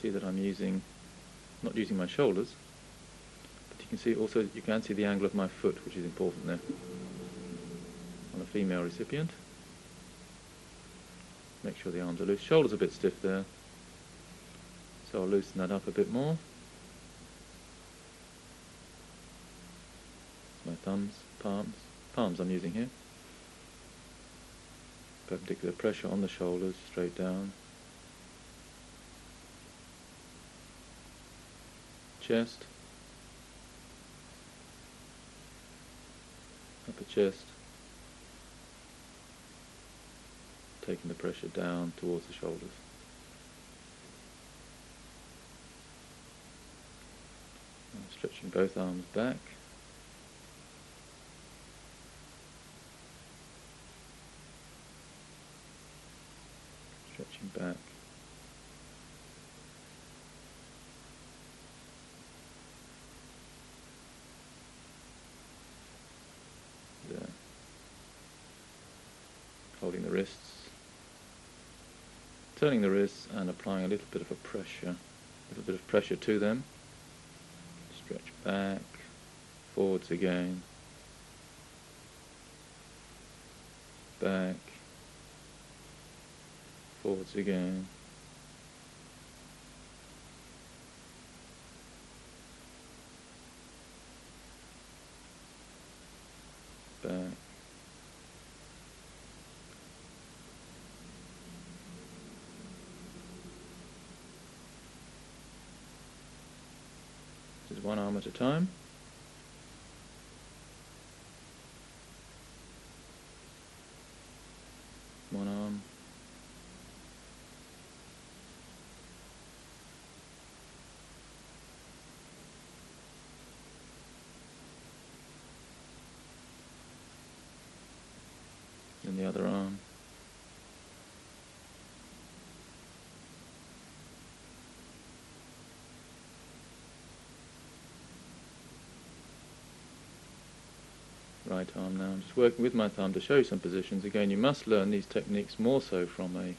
see that I'm not using my shoulders, but you can see also, you can see the angle of my foot, which is important there. On a female recipient, make sure the arms are loose. Shoulders a bit stiff there, so I'll loosen that up a bit more. My thumbs, palms I'm using here. Perpendicular pressure on the shoulders, straight down. Chest, upper chest, taking the pressure down towards the shoulders. I'm stretching both arms back. Stretching back. There. Holding the wrists. Turning the wrists and applying a little bit of pressure to them. Stretch back, forwards again, back, forwards again, back, just one arm at a time. One arm. And the other arm. Right arm now. I'm just working with my thumb to show you some positions. Again, you must learn these techniques more so from a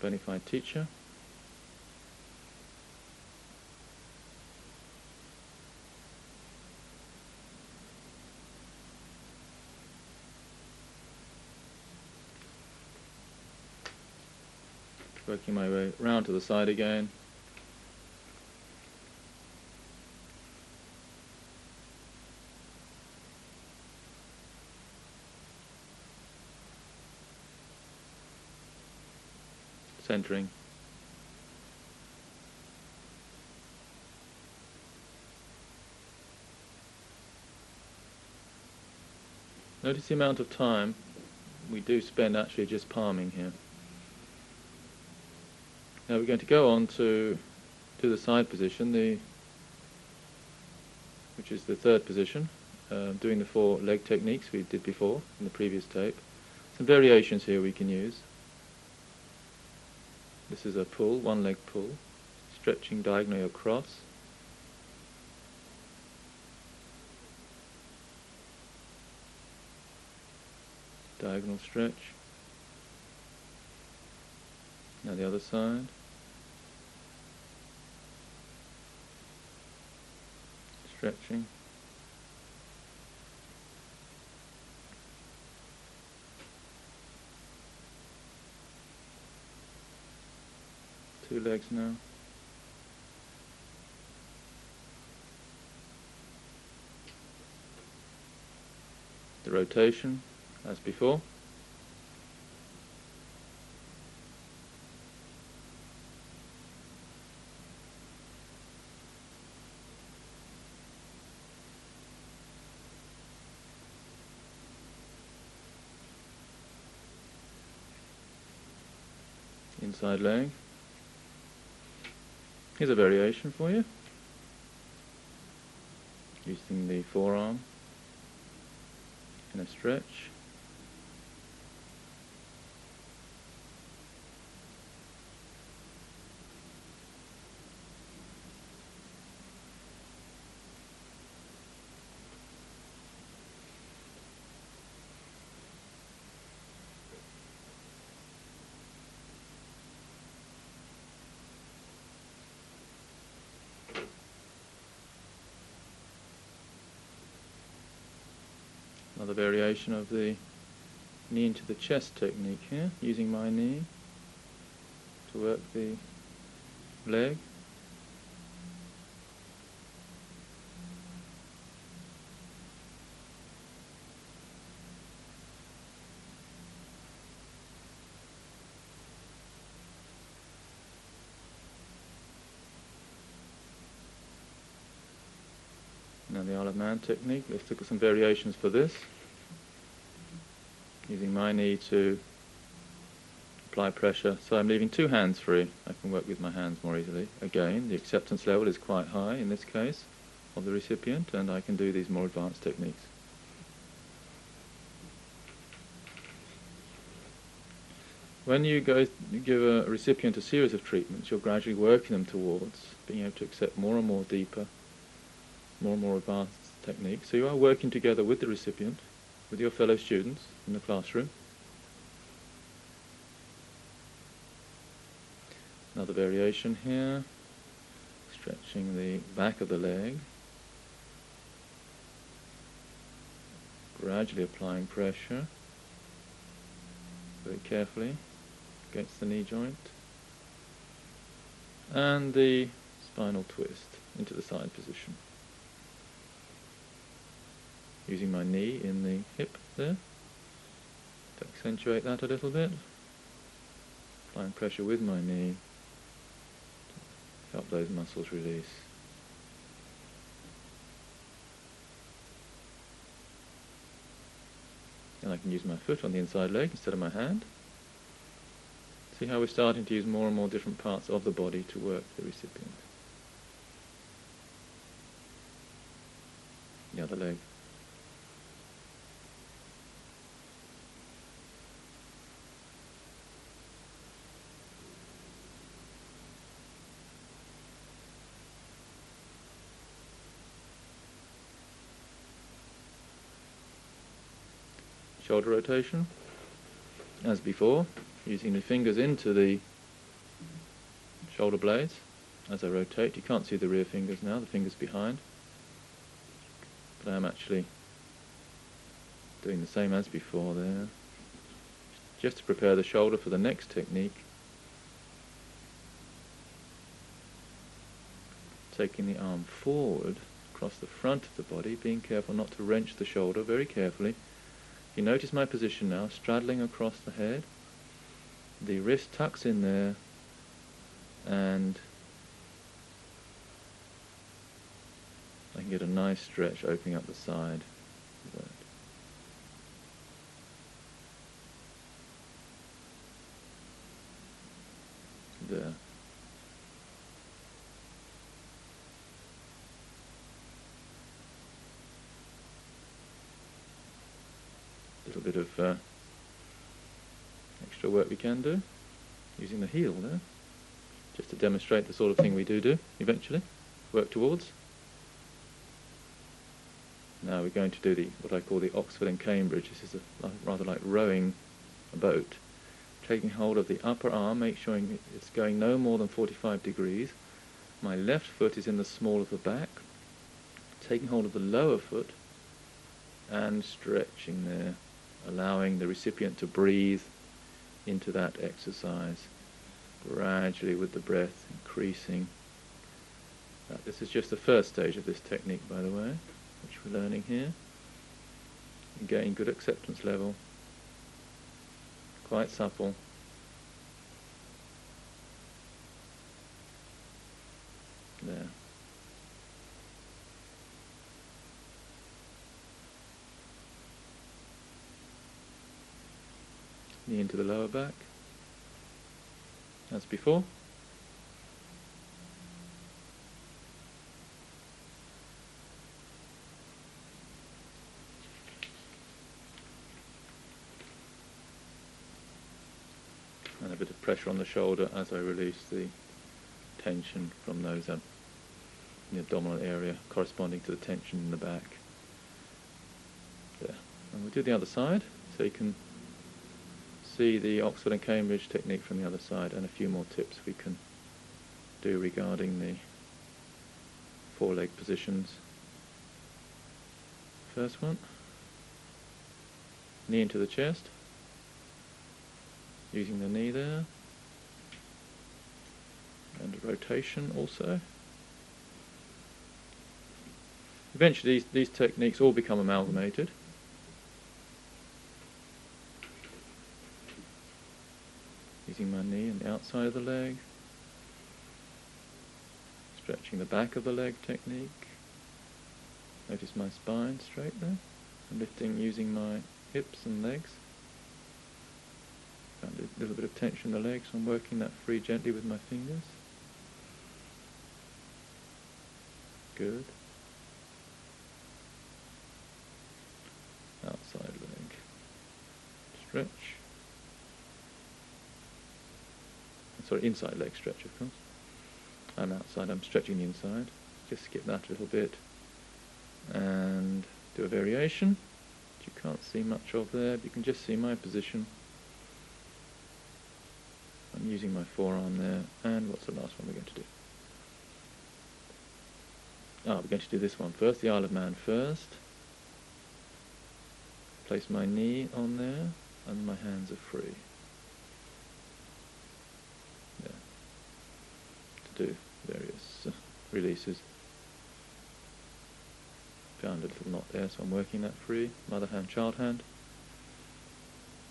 bona fide teacher. Working my way round to the side again. Centering. Notice the amount of time we do spend actually just palming here. Now we're going to go on to the side position, which is the third position, doing the 4 leg techniques we did before in the previous tape. Some variations here we can use. This is a pull, one leg pull, stretching diagonally across. Diagonal stretch. Now the other side. Stretching. Two legs now. The rotation, as before. Inside leg. Here's a variation for you, using the forearm in a stretch. Another variation of the knee into the chest technique here, using my knee to work the leg. Now the Isle of Man technique, let's look at some variations for this. Using my knee to apply pressure, so I'm leaving two hands free. I can work with my hands more easily. Again, the acceptance level is quite high in this case of the recipient, and I can do these more advanced techniques. When you give a recipient a series of treatments, you're gradually working them towards being able to accept more and more deeper, more and more advanced techniques. So you are working together with the recipient, with your fellow students in the classroom. Another variation here, stretching the back of the leg, gradually applying pressure, very carefully, against the knee joint, and the spinal twist into the side position. Using my knee in the hip there to accentuate that a little bit, applying pressure with my knee to help those muscles release. And I can use my foot on the inside leg instead of my hand. See how we're starting to use more and more different parts of the body to work the recipient. The other leg. Shoulder rotation, as before, using the fingers into the shoulder blades as I rotate. You can't see the rear fingers now, the fingers behind, but I am actually doing the same as before there, just to prepare the shoulder for the next technique. Taking the arm forward across the front of the body, being careful not to wrench the shoulder, very carefully. You notice my position now, straddling across the head. The wrist tucks in there, and I can get a nice stretch opening up the side of that. There. Little bit of extra work we can do using the heel there, just to demonstrate the sort of thing we do eventually work towards. Now we're going to do what I call the Oxford and Cambridge. This is rather like rowing a boat. Taking hold of the upper arm, make sure it's going no more than 45 degrees. My left foot is in the small of the back. Taking hold of the lower foot and stretching there, allowing the recipient to breathe into that exercise, gradually with the breath increasing. This is just the first stage of this technique, by the way, which we're learning here. Again, good acceptance level, quite supple. There. Knee into the lower back, as before. And a bit of pressure on the shoulder as I release the tension from those in the abdominal area, corresponding to the tension in the back. There. And we'll do the other side, so you can see the Oxford and Cambridge technique from the other side, and a few more tips we can do regarding the foreleg positions. First one, knee into the chest, using the knee there, and a rotation also. Eventually these techniques all become amalgamated. Using my knee and the outside of the leg, stretching the back of the leg technique. Notice my spine straight there, and lifting using my hips and legs. Found a little bit of tension in the legs, so I'm working that free gently with my fingers. Good. Outside leg. Stretch. Sorry, inside leg stretch, of course. I'm outside, I'm stretching the inside. Just skip that a little bit. And do a variation, which you can't see much of there, but you can just see my position. I'm using my forearm there, and what's the last one we're going to do? We're going to do this one first, the Isle of Man first. Place my knee on there, and my hands are free. There. To do various releases. Found a little knot there, so I'm working that free. Mother hand, child hand.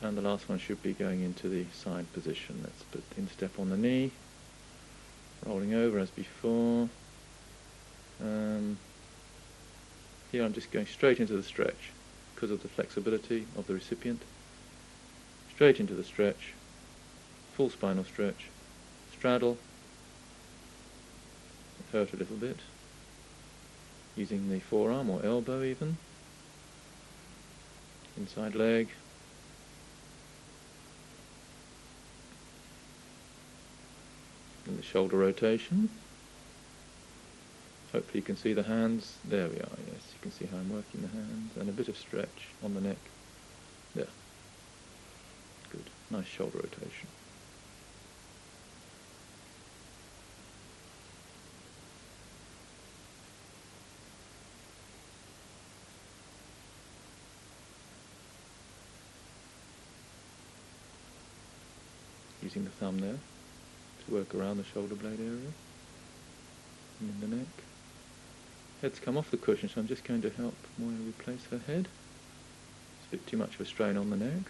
And the last one should be going into the side position. Let's put instep on the knee, rolling over as before. Here I'm just going straight into the stretch because of the flexibility of the recipient. Straight into the stretch, full spinal stretch, straddle, it hurt a little bit, using the forearm or elbow even, inside leg, and the shoulder rotation. Hopefully you can see the hands. There we are, yes, you can see how I'm working the hands, and a bit of stretch on the neck. There. Good. Nice shoulder rotation. Using the thumb there to work around the shoulder blade area and in the neck. Head's come off the cushion, so I'm just going to help Moya replace her head. It's a bit too much of a strain on the neck.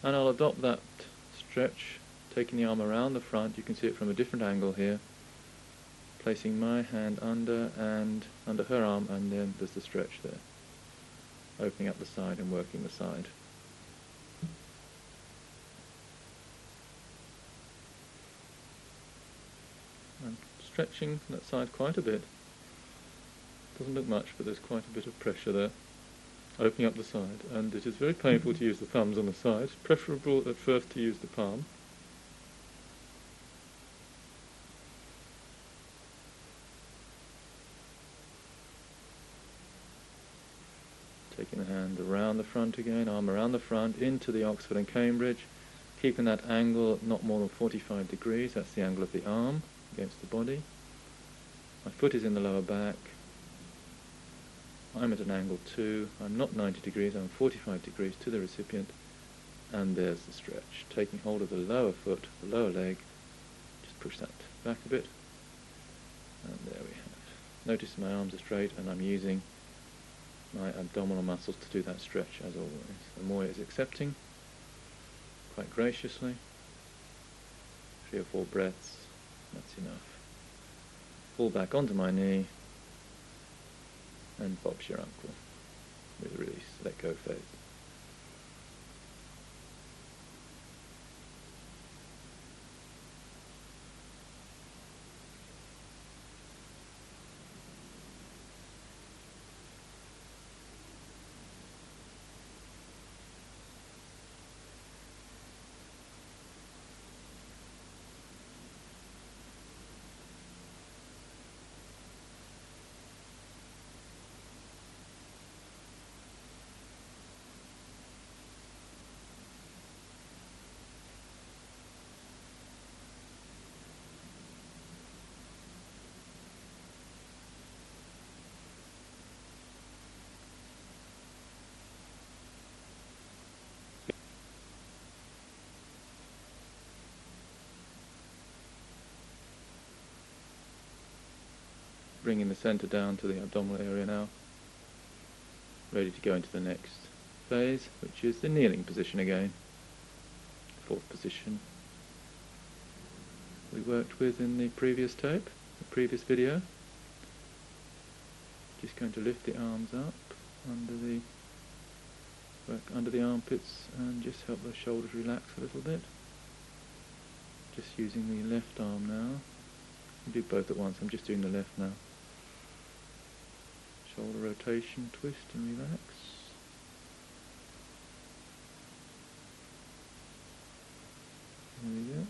And I'll adopt that stretch, taking the arm around the front. You can see it from a different angle here. Placing my hand under her arm, and then there's the stretch there. Opening up the side and working the side. I'm stretching that side quite a bit. Doesn't look much, but there's quite a bit of pressure there. Opening up the side, and it is very painful to use the thumbs on the side. Preferable at first to use the palm. Taking the hand around the front again, arm around the front, into the Oxford and Cambridge, keeping that angle not more than 45 degrees, that's the angle of the arm against the body. My foot is in the lower back. I'm at an angle too. I'm not 90 degrees, I'm 45 degrees to the recipient, and there's the stretch. Taking hold of the lower foot, the lower leg, just push that back a bit, and there we have. Notice my arms are straight, and I'm using my abdominal muscles to do that stretch as always. And Moya is accepting, quite graciously. 3 or 4 breaths, that's enough. Fall back onto my knee, and Bob's your uncle with a release, let go phase. bringing the centre down to the abdominal area now. Ready to go into the next phase, which is the kneeling position again. Fourth position we worked with in the previous tape, the previous video. Just going to lift the arms up under the armpits and just help the shoulders relax a little bit. Just using the left arm now. I'll do both at once, I'm just doing the left now. Shoulder rotation, twist and relax. There we go.